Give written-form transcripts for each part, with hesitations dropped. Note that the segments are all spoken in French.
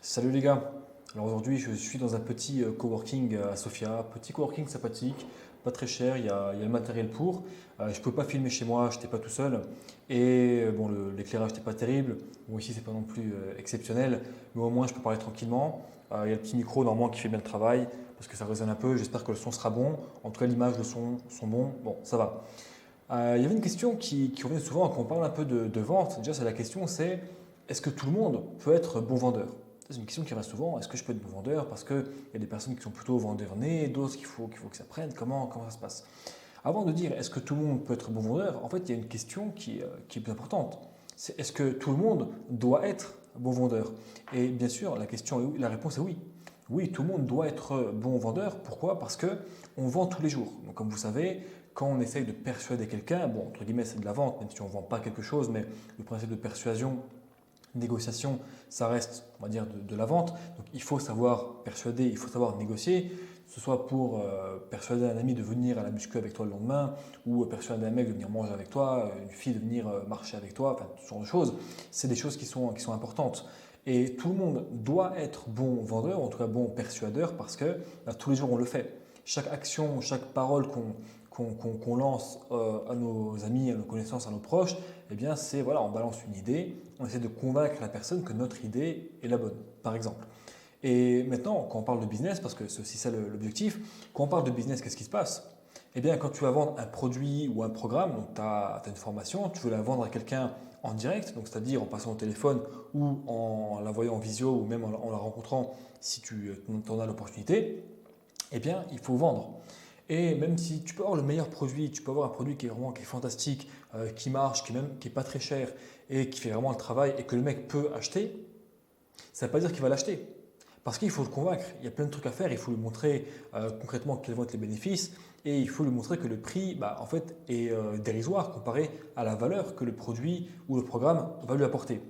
Salut les gars, alors aujourd'hui je suis dans un petit coworking à Sofia, petit coworking sympathique, pas très cher, il y a le matériel pour. Je ne pouvais pas filmer chez moi, je n'étais pas tout seul et bon, l'éclairage n'était pas terrible. Bon, ici c'est pas non plus exceptionnel, mais au moins je peux parler tranquillement. Il y a le petit micro normalement qui fait bien le travail parce que ça résonne un peu, j'espère que le son sera bon. En tout cas l'image, le son sont bons, bon ça va. Il y avait une question qui revient souvent quand on parle un peu de vente. Déjà, c'est la question, c'est est-ce que tout le monde peut être bon vendeur? C'est une question qui revient souvent. Est-ce que je peux être bon vendeur? Parce qu'il y a des personnes qui sont plutôt vendeurs nés, d'autres qu'il faut que ça prenne. Comment ça se passe? Avant de dire est-ce que tout le monde peut être bon vendeur, en fait, il y a une question qui est plus importante. C'est est-ce que tout le monde doit être bon vendeur? Et bien sûr, la réponse est oui. Oui, tout le monde doit être bon vendeur. Pourquoi? Parce que on vend tous les jours. Donc, comme vous savez, quand on essaye de persuader quelqu'un, bon, entre guillemets, c'est de la vente, même si on ne vend pas quelque chose, mais le principe de persuasion, négociation, ça reste, on va dire, de la vente. Donc, il faut savoir persuader, il faut savoir négocier, que ce soit pour persuader un ami de venir à la muscu avec toi le lendemain, ou persuader un mec de venir manger avec toi, une fille de venir marcher avec toi, enfin, ce genre de choses. C'est des choses qui sont importantes. Et tout le monde doit être bon vendeur, en tout cas bon persuadeur, parce que tous les jours on le fait. Chaque action, chaque parole qu'on lance à nos amis, à nos connaissances, à nos proches, eh bien c'est voilà, on balance une idée, on essaie de convaincre la personne que notre idée est la bonne, par exemple. Et maintenant, quand on parle de business, parce que c'est aussi ça l'objectif, quand on parle de business, qu'est-ce qui se passe? Eh bien, quand tu vas vendre un produit ou un programme, donc tu as une formation, tu veux la vendre à quelqu'un en direct, donc c'est-à-dire en passant au téléphone ou en la voyant en visio ou même en la rencontrant si tu en as l'opportunité, eh bien, il faut vendre. Et même si tu peux avoir le meilleur produit, tu peux avoir un produit qui est fantastique, qui marche, qui est pas très cher et qui fait vraiment le travail et que le mec peut acheter, ça ne veut pas dire qu'il va l'acheter. Parce qu'il faut le convaincre. Il y a plein de trucs à faire. Il faut lui montrer concrètement quels vont être les bénéfices et il faut lui montrer que le prix, en fait, est dérisoire comparé à la valeur que le produit ou le programme va lui apporter.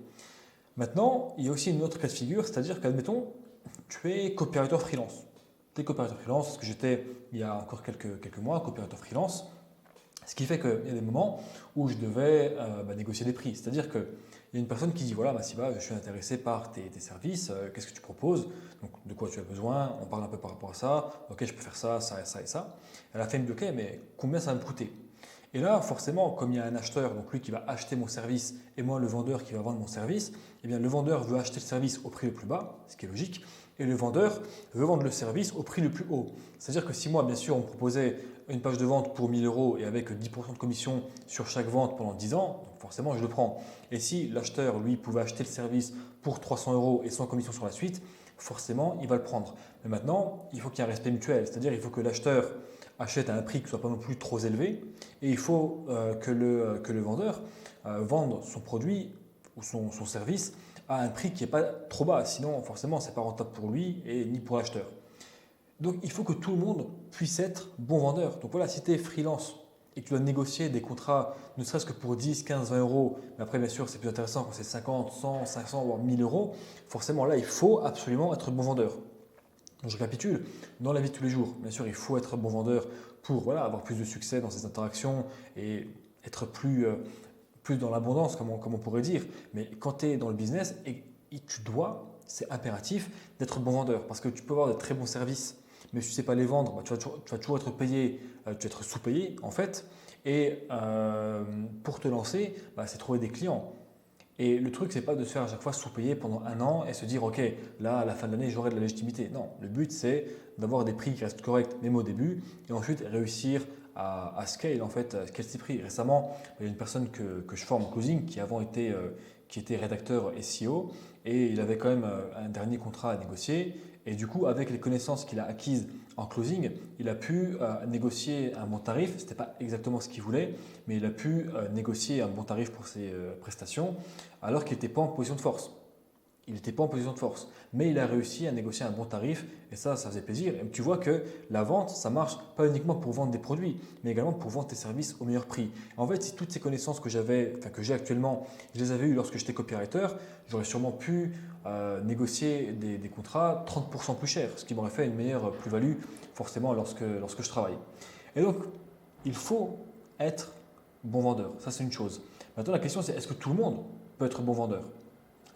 Maintenant, il y a aussi une autre cas de figure, c'est-à-dire qu'admettons, tu es copywriter freelance. Tu es copywriter freelance, ce que j'étais il y a encore quelques mois, copywriter freelance. Ce qui fait qu'il y a des moments où je devais négocier des prix. C'est-à-dire qu'il y a une personne qui dit voilà, Massiva, je suis intéressé par tes services, qu'est-ce que tu proposes? Donc, de quoi tu as besoin? On parle un peu par rapport à ça. Ok, je peux faire ça, ça, ça et ça. À la fin, il me dit ok, mais combien ça va me coûter? Et là, forcément, comme il y a un acheteur, donc lui qui va acheter mon service et moi le vendeur qui va vendre mon service, eh bien le vendeur veut acheter le service au prix le plus bas, ce qui est logique, et le vendeur veut vendre le service au prix le plus haut. C'est-à-dire que si moi, bien sûr, on me proposait une page de vente pour 1000 euros et avec 10% de commission sur chaque vente pendant 10 ans, donc forcément je le prends. Et si l'acheteur, lui, pouvait acheter le service pour 300 euros et sans commission sur la suite, forcément, il va le prendre. Mais maintenant, il faut qu'il y ait un respect mutuel, c'est-à-dire il faut que l'acheteur achète à un prix qui ne soit pas non plus trop élevé et il faut que le vendeur vende son produit ou son service à un prix qui n'est pas trop bas. Sinon, forcément, ce n'est pas rentable pour lui et ni pour l'acheteur. Donc, il faut que tout le monde puisse être bon vendeur. Donc voilà, si tu es freelance et que tu dois négocier des contrats, ne serait-ce que pour 10, 15, 20 euros, mais après, bien sûr, c'est plus intéressant quand c'est 50, 100, 500, voire 1000 euros, forcément, là, il faut absolument être bon vendeur. Donc, je récapitule, dans la vie de tous les jours, bien sûr, il faut être bon vendeur pour voilà, avoir plus de succès dans ses interactions et être plus dans l'abondance, comme on pourrait dire. Mais quand tu es dans le business, et tu dois, c'est impératif d'être bon vendeur parce que tu peux avoir de très bons services, mais si tu ne sais pas les vendre, tu vas toujours être payé, tu vas être sous-payé en fait. Et pour te lancer, c'est trouver des clients. Et le truc, c'est pas de se faire à chaque fois sous-payer pendant un an et se dire, OK, là, à la fin de l'année, j'aurai de la légitimité. Non, le but, c'est d'avoir des prix qui restent corrects, même au début, et ensuite réussir à scale, en fait, à scale ses prix. Récemment, il y a une personne que je forme en closing qui avant qui était rédacteur SEO et il avait quand même un dernier contrat à négocier. Et du coup, avec les connaissances qu'il a acquises en closing, il a pu négocier un bon tarif. Ce n'était pas exactement ce qu'il voulait, mais il a pu négocier un bon tarif pour ses prestations alors qu'il n'était pas en position de force. Il n'était pas en position de force, mais il a réussi à négocier un bon tarif et ça faisait plaisir. Et tu vois que la vente, ça marche pas uniquement pour vendre des produits, mais également pour vendre tes services au meilleur prix. En fait, si toutes ces connaissances que que j'ai actuellement, je les avais eues lorsque j'étais copywriter, j'aurais sûrement pu négocier des contrats 30% plus chers, ce qui m'aurait fait une meilleure plus-value forcément lorsque je travaille. Et donc, il faut être bon vendeur. Ça, c'est une chose. Maintenant, la question, c'est est-ce que tout le monde peut être bon vendeur?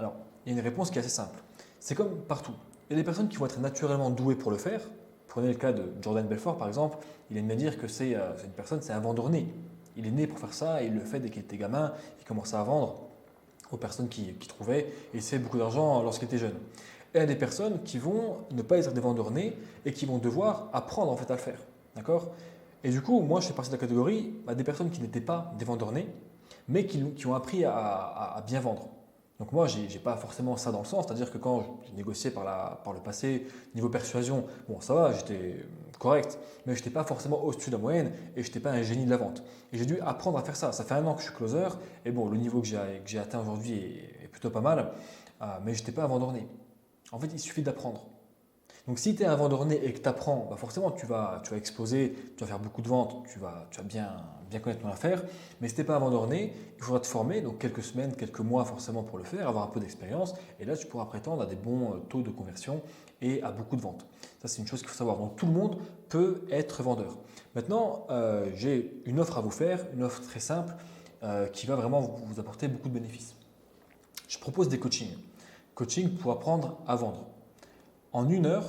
Alors, il y a une réponse qui est assez simple. C'est comme partout. Il y a des personnes qui vont être naturellement douées pour le faire. Prenez le cas de Jordan Belfort par exemple. Il aime bien dire que c'est une personne, c'est un vendeur né. Il est né pour faire ça et il le fait dès qu'il était gamin. Il commençait à vendre aux personnes qui trouvaient et il se fait beaucoup d'argent lorsqu'il était jeune. Et il y a des personnes qui vont ne pas être des vendeurs nés et qui vont devoir apprendre en fait à le faire. D'accord? Et du coup, moi je fais partie de la catégorie des personnes qui n'étaient pas des vendeurs nés mais qui ont appris à bien vendre. Donc moi, je n'ai pas forcément ça dans le sens, c'est-à-dire que quand j'ai négocié par le passé, niveau persuasion, bon ça va, j'étais correct, mais je n'étais pas forcément au-dessus de la moyenne et je n'étais pas un génie de la vente. Et j'ai dû apprendre à faire ça. Ça fait 1 an que je suis closer et bon, le niveau que j'ai atteint aujourd'hui est plutôt pas mal, mais je n'étais pas un vendeur né. En fait, il suffit d'apprendre. Donc si tu es un vendeur né et que tu apprends, forcément tu vas exploser, tu vas faire beaucoup de ventes, tu vas bien connaître ton affaire. Mais si tu n'es pas un vendeur né, il faudra te former, donc quelques semaines, quelques mois forcément pour le faire, avoir un peu d'expérience. Et là, tu pourras prétendre à des bons taux de conversion et à beaucoup de ventes. Ça, c'est une chose qu'il faut savoir. Donc tout le monde peut être vendeur. Maintenant, j'ai une offre à vous faire, une offre très simple qui va vraiment vous apporter beaucoup de bénéfices. Je propose des coachings. Coaching pour apprendre à vendre. En 1 heure,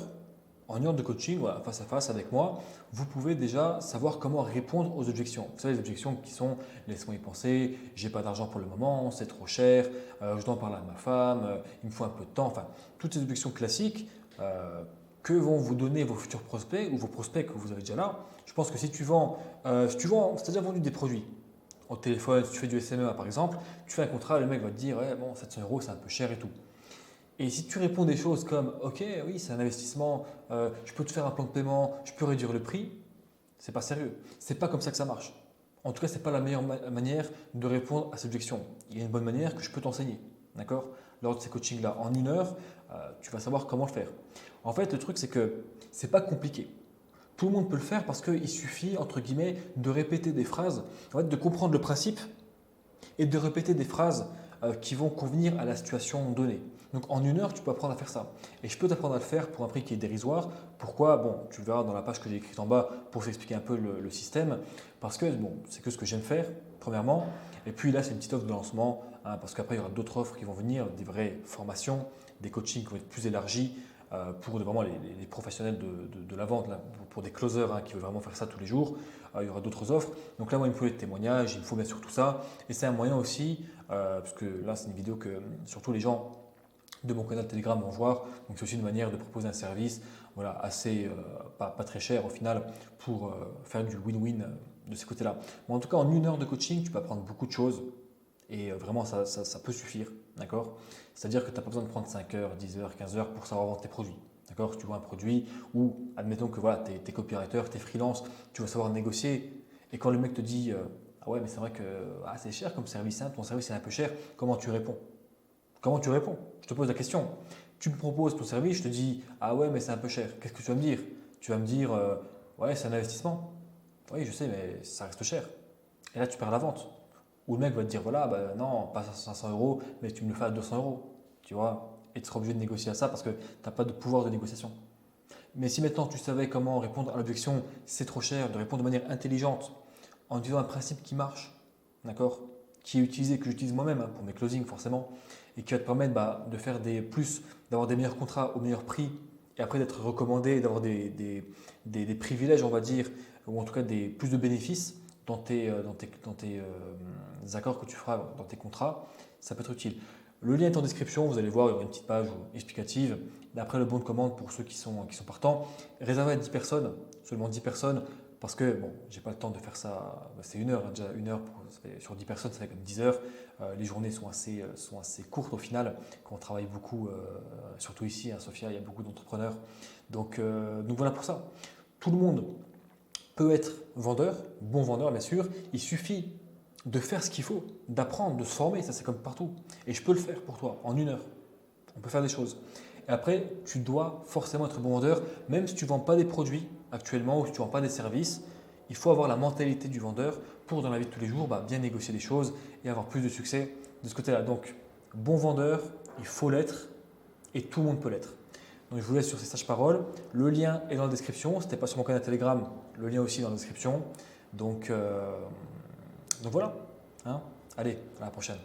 de coaching, voilà, face à face avec moi, vous pouvez déjà savoir comment répondre aux objections. Vous savez, les objections qui sont laisse-moi y penser, j'ai pas d'argent pour le moment, c'est trop cher, je dois en parler à ma femme, il me faut un peu de temps. Enfin, toutes ces objections classiques que vont vous donner vos futurs prospects ou vos prospects que vous avez déjà là. Je pense que si tu vends, si tu as déjà vendu des produits au téléphone, si tu fais du SMEA par exemple, tu fais un contrat, le mec va te dire ouais, bon, 700 euros, c'est un peu cher et tout. Et si tu réponds des choses comme OK, oui, c'est un investissement, je peux te faire un plan de paiement, je peux réduire le prix, c'est pas sérieux. C'est pas comme ça que ça marche. En tout cas, c'est pas la meilleure manière de répondre à cette objection. Il y a une bonne manière que je peux t'enseigner. D'accord? Lors de ces coachings-là, en 1 heure, tu vas savoir comment le faire. En fait, le truc, c'est que c'est pas compliqué. Tout le monde peut le faire parce qu'il suffit, entre guillemets, de répéter des phrases, en fait, de comprendre le principe et de répéter des phrases qui vont convenir à la situation donnée. Donc en 1 heure, tu peux apprendre à faire ça. Et je peux t'apprendre à le faire pour un prix qui est dérisoire. Pourquoi? Bon, tu le verras dans la page que j'ai écrite en bas pour t'expliquer un peu le système. Parce que bon, c'est que ce que j'aime faire, premièrement. Et puis là, c'est une petite offre de lancement. Parce qu'après, il y aura d'autres offres qui vont venir, des vraies formations, des coachings qui vont être plus élargis pour vraiment les professionnels de la vente, là, pour des closers qui veulent vraiment faire ça tous les jours. Il y aura d'autres offres. Donc là, moi, il me faut des témoignages, il me faut bien sûr tout ça. Et c'est un moyen aussi, parce que là, c'est une vidéo que surtout les gens de mon canal Telegram vont voir. Donc c'est aussi une manière de proposer un service voilà, assez pas très cher au final pour faire du win-win de ces côtés-là. Bon, en tout cas, en 1 heure de coaching, tu peux apprendre beaucoup de choses et vraiment ça peut suffire. D'accord? C'est-à-dire que tu n'as pas besoin de prendre 5 heures, 10 heures, 15 heures pour savoir vendre tes produits. D'accord? Si tu vois un produit ou admettons que voilà, tu es copywriter, tu es freelance, tu vas savoir négocier et quand le mec te dit ah ouais mais c'est vrai que c'est cher comme service, ton service est un peu cher, comment tu réponds? Comment tu réponds? Je te pose la question. Tu me proposes ton service, je te dis ah ouais mais c'est un peu cher. Qu'est-ce que tu vas me dire? Tu vas me dire ouais c'est un investissement. Oui je sais mais ça reste cher. Et là tu perds la vente. Ou le mec va te dire voilà non pas à 500 euros mais tu me le fais à 200 euros. Tu vois? Et tu seras obligé de négocier à ça parce que tu n'as pas de pouvoir de négociation. Mais si maintenant tu savais comment répondre à l'objection c'est trop cher, de répondre de manière intelligente en utilisant un principe qui marche, d'accord? Qui est utilisé, que j'utilise moi-même pour mes closings forcément, et qui va te permettre de faire des plus, d'avoir des meilleurs contrats au meilleur prix, et après d'être recommandé, d'avoir des privilèges, on va dire, ou en tout cas plus de bénéfices dans tes accords que tu feras dans tes contrats, ça peut être utile. Le lien est en description, vous allez voir, il y aura une petite page explicative. Après, le bon de commande pour ceux qui sont partants, réservé à 10 personnes, seulement 10 personnes, parce que bon, j'ai pas le temps de faire ça, c'est 1 heure, déjà 1 heure sur 10 personnes, ça fait comme 10 heures. Les journées sont assez courtes au final, quand on travaille beaucoup, surtout ici à Sofia, il y a beaucoup d'entrepreneurs. Donc voilà pour ça. Tout le monde peut être vendeur, bon vendeur bien sûr, il suffit de faire ce qu'il faut, d'apprendre, de se former, ça c'est comme partout. Et je peux le faire pour toi en 1 heure. On peut faire des choses. Et après, tu dois forcément être bon vendeur, même si tu ne vends pas des produits actuellement ou si tu ne vends pas des services. Il faut avoir la mentalité du vendeur pour, dans la vie de tous les jours, bien négocier des choses et avoir plus de succès de ce côté-là. Donc, bon vendeur, il faut l'être et tout le monde peut l'être. Donc, je vous laisse sur ces sages paroles. Le lien est dans la description. Si tu n'es pas sur mon canal Telegram, le lien aussi est dans la description. Donc voilà. Allez, à la prochaine.